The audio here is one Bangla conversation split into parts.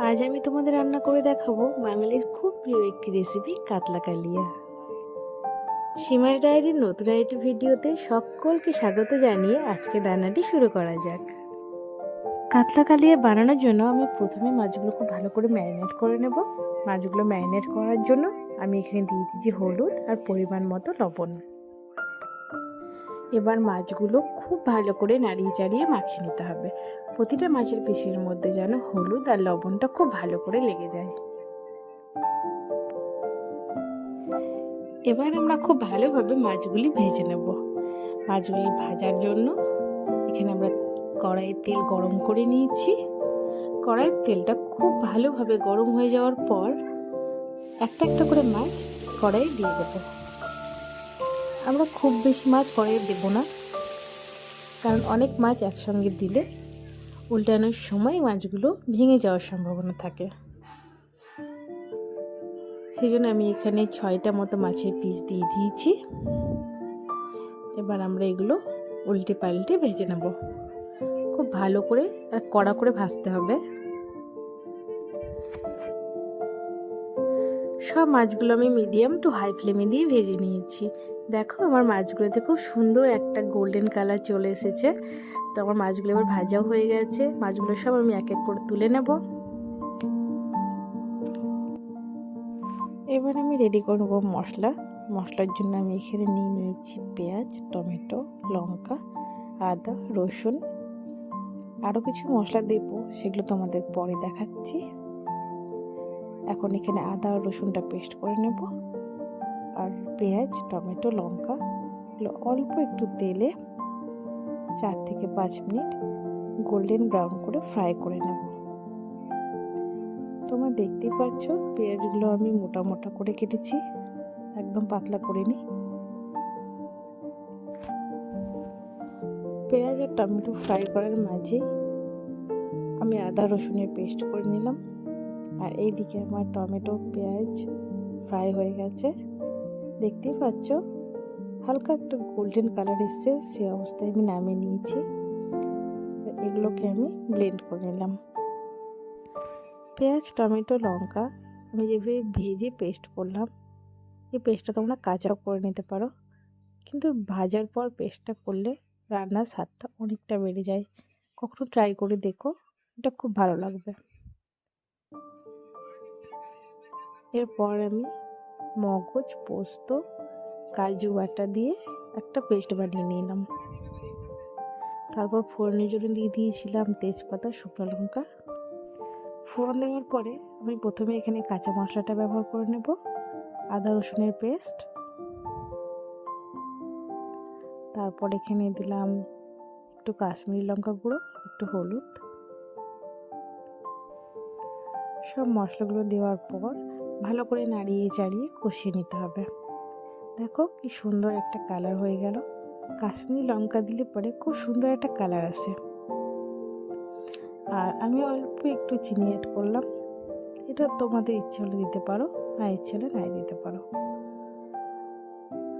আজ আমি তোমাদের রান্না করে দেখাবো বাঙালির খুব প্রিয় একটি রেসিপি কাতলা কালিয়া। সীমার ডায়েরির নতুন একটি ভিডিওতে সকলকে স্বাগত জানিয়ে আজকে রান্নাটি শুরু করা যাক। কাতলা কালিয়া বানানোর জন্য আমি প্রথমে মাছগুলো খুব ভালো করে ম্যারিনেট করে নেব। মাছগুলো ম্যারিনেট করার জন্য আমি এখানে দিয়ে দিচ্ছি হলুদ আর পরিমাণ মতো লবণ। এবার মাছগুলো খুব ভালো করে নাড়িয়ে চাড়িয়ে মাখিয়ে নিতে হবে। প্রতিটা মাছের পিসের মধ্যে যেন হলুদ আর লবণটা খুব ভালো করে লেগে যায়। এবার আমরা খুব ভালোভাবে মাছগুলি ভেজে নেব। মাছগুলি ভাজার জন্য এখানে আমরা কড়াইয়ে তেল গরম করে নিয়েছি। কড়াইয়ের তেলটা খুব ভালোভাবে গরম হয়ে যাওয়ার পর একটা একটা করে মাছ কড়াইয়ে দিয়ে দেবো। আমরা খুব বেশি মাছ কড়াইয়ে দেবো না, কারণ অনেক মাছ একসঙ্গে দিলে উল্টানোর সময় মাছগুলো ভেঙে যাওয়ার সম্ভাবনা থাকে। সেই জন্য আমি এখানে 6টা মতো মাছের পিস দিয়ে দিয়েছি। এবার আমরা এগুলো উল্টে পাল্টে ভেজে নেব। খুব ভালো করে আর কড়া করে ভাজতে হবে। সব মাছগুলো আমি মিডিয়াম টু হাই ফ্লেমে দিয়ে ভেজে নিয়েছি। দেখো আমার মাছগুলোতে খুব সুন্দর একটা গোল্ডেন কালার চলে এসেছে। তো আমার মাছগুলো এবার ভাজাও হয়ে গেছে। মাছগুলো সব আমি এক এক করে তুলে নেব। এবার আমি রেডি করে নেবো মশলার জন্য আমি এখানে নিয়ে নিয়েছি পেঁয়াজ, টমেটো, লঙ্কা, আদা, রসুন। আরও কিছু মশলা দেবো, সেগুলো তোমাদের পরে দেখাচ্ছি। এখন এখানে আদা আর রসুনটা পেস্ট করে নেব। আর পেঁয়াজ, টমেটো, লঙ্কা অল্প একটু তেলে 4 থেকে 5 মিনিট গোল্ডেন ব্রাউন করে ফ্রাই করে নেব। তোমরা দেখতেই পাচ্ছ পেঁয়াজগুলো আমি মোটা মোটা করে কেটেছি, একদম পাতলা করিনি। পেঁয়াজ আর টমেটো ফ্রাই করার মাঝে আমি আদা রসুনের পেস্ট করে নিলাম। আর এইদিকে আমার টমেটো পেঁয়াজ ফ্রাই হয়ে গেছে, দেখতেই পাচ্ছ হালকা একটা গোল্ডেন কালার এসছে। সে অবস্থায় আমি নামিয়ে নিয়েছি। এগুলোকে আমি ব্লেন্ড করে নিলাম। পেঁয়াজ, টমেটো, লঙ্কা আমি যেভাবে ভেজে পেস্ট করলাম, এই পেস্টটা তোমরা কাঁচাও করে নিতে পারো, কিন্তু ভাজার পর পেস্টটা করলে রান্নার স্বাদটা অনেকটা বেড়ে যায়। কখনো ট্রাই করে দেখো, এটা খুব ভালো লাগবে। এরপর আমি মগজ, পোস্ত, কাজু বাটা দিয়ে একটা পেস্ট বানিয়ে নিলাম। তারপর ফোড়নের জন্য দিয়ে দিয়েছিলাম তেজপাতা, শুকনো লঙ্কা। ফোড়ন দেওয়ার পরে আমি প্রথমে এখানে কাঁচা মশলাটা ব্যবহার করে নেব। আদা রসুনের পেস্ট, তারপর এখানে দিলাম একটু কাশ্মীরি লঙ্কা গুঁড়ো, একটু হলুদ। সব মশলাগুলো দেওয়ার পর ভালো করে নাড়িয়ে চাড়িয়ে কষিয়ে নিতে হবে। দেখো কি সুন্দর একটা কালার হয়ে গেল। কাশ্মীরি লঙ্কা দিলে পরে খুব সুন্দর একটা কালার আসে। আর আমি অল্প একটু চিনি অ্যাড করলাম। এটা তোমাদের ইচ্ছে হলে দিতে পারো, না ইচ্ছে হলে নাই দিতে পারো।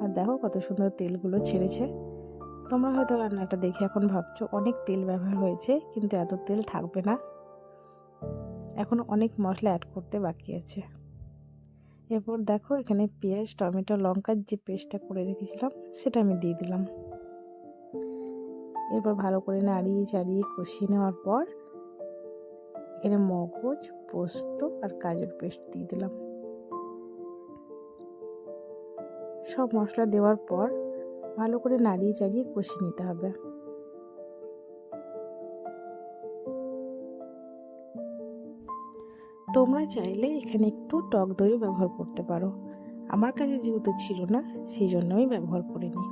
আর দেখো কত সুন্দর তেলগুলো ছেড়েছে। তোমরা হয়তো রান্নাটা দেখে এখন ভাবছো অনেক তেল ব্যবহার হয়েছে, কিন্তু এত তেল থাকবে না, এখনো অনেক মশলা অ্যাড করতে বাকি আছে। এরপর দেখো এখানে পেঁয়াজ, টমেটো, লঙ্কার যে পেস্টটা করে রেখেছিলাম সেটা আমি দিয়ে দিলাম। এরপর ভালো করে নাড়িয়ে চাড়িয়ে কষিয়ে নেওয়ার পর এখানে মগজ, পোস্ত আর কাজুর পেস্ট দিয়ে দিলাম। সব মশলা দেওয়ার পর ভালো করে নাড়িয়ে চাড়িয়ে কষিয়ে নিতে হবে। তোমরা চাইলে এখানে একটু টক দইও ব্যবহার করতে পারো। আমার কাছে যেহেতু ছিল না, সেই জন্য আমি ব্যবহার করিনি।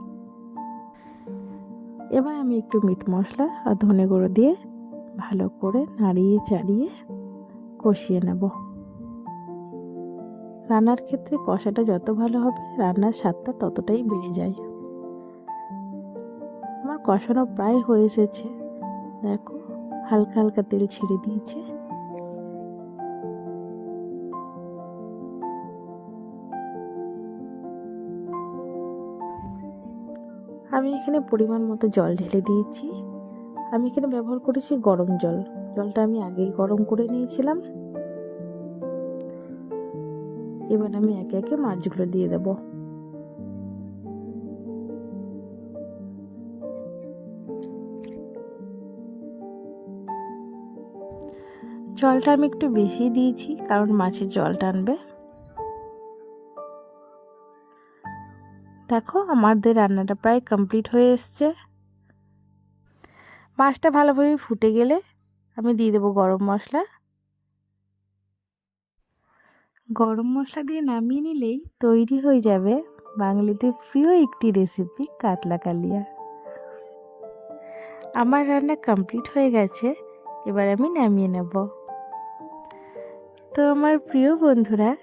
এবার আমি একটু মিট মশলা আর ধনে গুঁড়ো দিয়ে ভালো করে নাড়িয়ে চাড়িয়ে কষিয়ে নেব। রান্নার ক্ষেত্রে কষাটা যত ভালো হবে রান্নার স্বাদটা ততটাই বেড়ে যায়। আমার কষানো প্রায় হয়ে এসেছে। দেখো হালকা হালকা তেল ছেড়ে দিয়েছে। আমি এখানে পরিমাণ মতো জল ঢেলে দিয়েছি। আমি এখানে ব্যবহার করেছি গরম জল। জলটা আমি আগেই গরম করে নিয়েছিলাম। এবার আমি একে একে মাছগুলো দিয়ে দেব। জলটা আমি একটু বেশি দিয়েছি কারণ মাছের জল টানবে। দেখো আমাদের রান্নাটা প্রায় কমপ্লিট হয়ে এসছে। মাছটা ভালোভাবে ফুটে গেলে আমি দিয়ে দেবো গরম মশলা। গরম মশলা দিয়ে নামিয়ে নিলেই তৈরি হয়ে যাবে বাঙালিদের প্রিয় একটি রেসিপি কাতলা কালিয়া। আমার রান্না কমপ্লিট হয়ে গেছে, এবার আমি নামিয়ে নেব। তো আমার প্রিয় বন্ধুরা,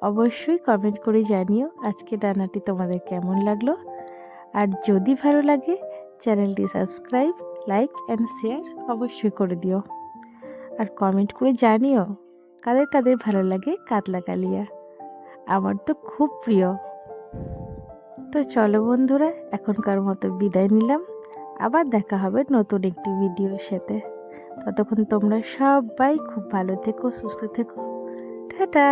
অবশ্যই কমেন্ট করে জানিও আজকে রান্নাটি তোমাদের কেমন লাগলো। আর যদি ভালো লাগে চ্যানেলটি সাবস্ক্রাইব, লাইক অ্যান্ড শেয়ার অবশ্যই করে দিও। আর কমেন্ট করে জানিও কাদের কাদের ভালো লাগে কাতলা কালিয়া। আমার তো খুব প্রিয়। তো চলো বন্ধুরা, এখনকার মতো বিদায় নিলাম। আবার দেখা হবে নতুন একটি ভিডিওর সাথে। ততক্ষণ তোমরা সবাই খুব ভালো থেকো, সুস্থ থেকো। টাটা।